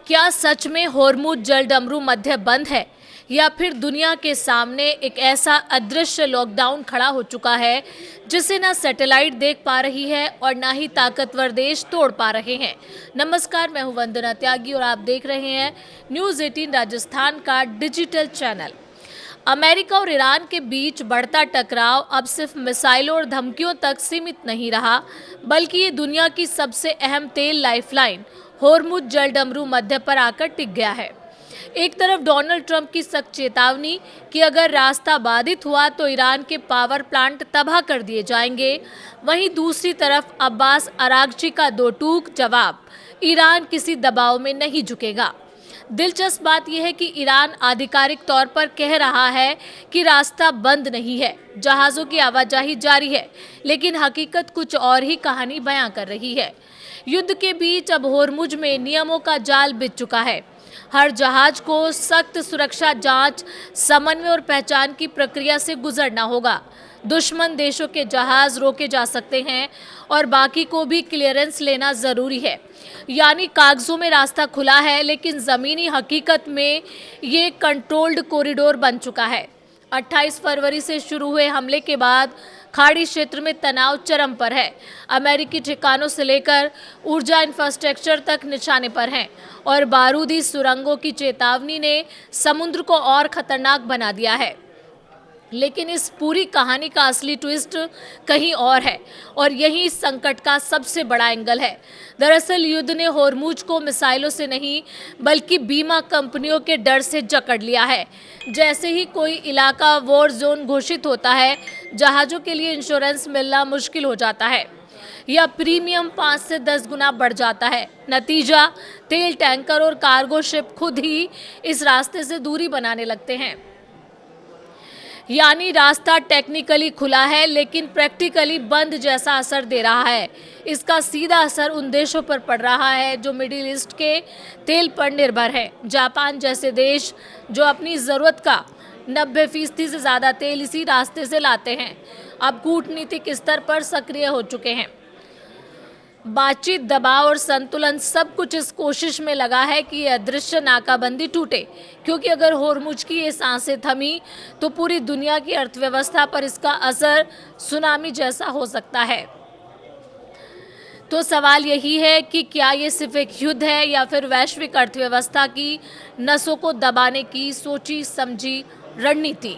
क्या सच में होर्मुज जलडमरू मध्य बंद है या फिर दुनिया के सामने एक ऐसा अदृश्य लॉकडाउन खड़ा हो चुका है जिसे ना सैटेलाइट देख पा रही है और ना ही ताकतवर देश तोड़ पा रहे हैं। नमस्कार, मैं हूं वंदना त्यागी और आप देख रहे हैं न्यूज़ 18 राजस्थान का डिजिटल चैनल। अमेरिका और ईरान के बीच बढ़ता टकराव अब सिर्फ मिसाइलों और धमकियों तक सीमित नहीं रहा, बल्कि ये दुनिया की सबसे अहम तेल लाइफलाइन होर्मुज जलडमरू मध्य पर आकर टिक गया है। एक तरफ डोनाल्ड ट्रंप की सख्त चेतावनी कि अगर रास्ता बाधित हुआ तो ईरान के पावर प्लांट तबाह कर दिए जाएंगे, वहीं दूसरी तरफ अब्बास अरागची का दो टूक जवाब, ईरान किसी दबाव में नहीं झुकेगा। दिलचस्प बात यह है कि ईरान आधिकारिक तौर पर कह रहा है कि रास्ता बंद नहीं है, जहाज़ों की आवाजाही जारी है, लेकिन हकीकत कुछ और ही कहानी बयां कर रही है। युद्ध के बीच अब होर्मुज में नियमों का जाल बिछ चुका है। हर जहाज को सख्त सुरक्षा जांच, समन्वय और पहचान की प्रक्रिया से गुजरना होगा। दुश्मन देशों के जहाज रोके जा सकते हैं और बाकी को भी क्लियरेंस लेना जरूरी है। यानी कागजों में रास्ता खुला है, लेकिन जमीनी हकीकत में ये कंट्रोल्ड कॉरिडोर बन चुका है। 28 फरवरी से शुरू हुए हमले के बाद खाड़ी क्षेत्र में तनाव चरम पर है। अमेरिकी ठिकानों से लेकर ऊर्जा इंफ्रास्ट्रक्चर तक निशाने पर हैं और बारूदी सुरंगों की चेतावनी ने समुद्र को और खतरनाक बना दिया है। लेकिन इस पूरी कहानी का असली ट्विस्ट कहीं और है और यही इस संकट का सबसे बड़ा एंगल है। दरअसल युद्ध ने होर्मुज को मिसाइलों से नहीं बल्कि बीमा कंपनियों के डर से जकड़ लिया है। जैसे ही कोई इलाका वॉर जोन घोषित होता है, जहाज़ों के लिए इंश्योरेंस मिलना मुश्किल हो जाता है या प्रीमियम 5 से 10 गुना बढ़ जाता है। नतीजा, तेल टैंकर और कार्गो शिप खुद ही इस रास्ते से दूरी बनाने लगते हैं। यानी रास्ता टेक्निकली खुला है लेकिन प्रैक्टिकली बंद जैसा असर दे रहा है। इसका सीधा असर उन देशों पर पड़ रहा है जो मिडिल ईस्ट के तेल पर निर्भर हैं। जापान जैसे देश जो अपनी ज़रूरत का 90% से ज़्यादा तेल इसी रास्ते से लाते हैं, अब कूटनीतिक स्तर पर सक्रिय हो चुके हैं। बातचीत, दबाव और संतुलन सब कुछ इस कोशिश में लगा है कि यह अदृश्य नाकाबंदी टूटे, क्योंकि अगर होर्मुज की ये सांसें थमी तो पूरी दुनिया की अर्थव्यवस्था पर इसका असर सुनामी जैसा हो सकता है। तो सवाल यही है कि क्या ये सिर्फ एक युद्ध है या फिर वैश्विक अर्थव्यवस्था की नसों को दबाने की सोची समझी रणनीति।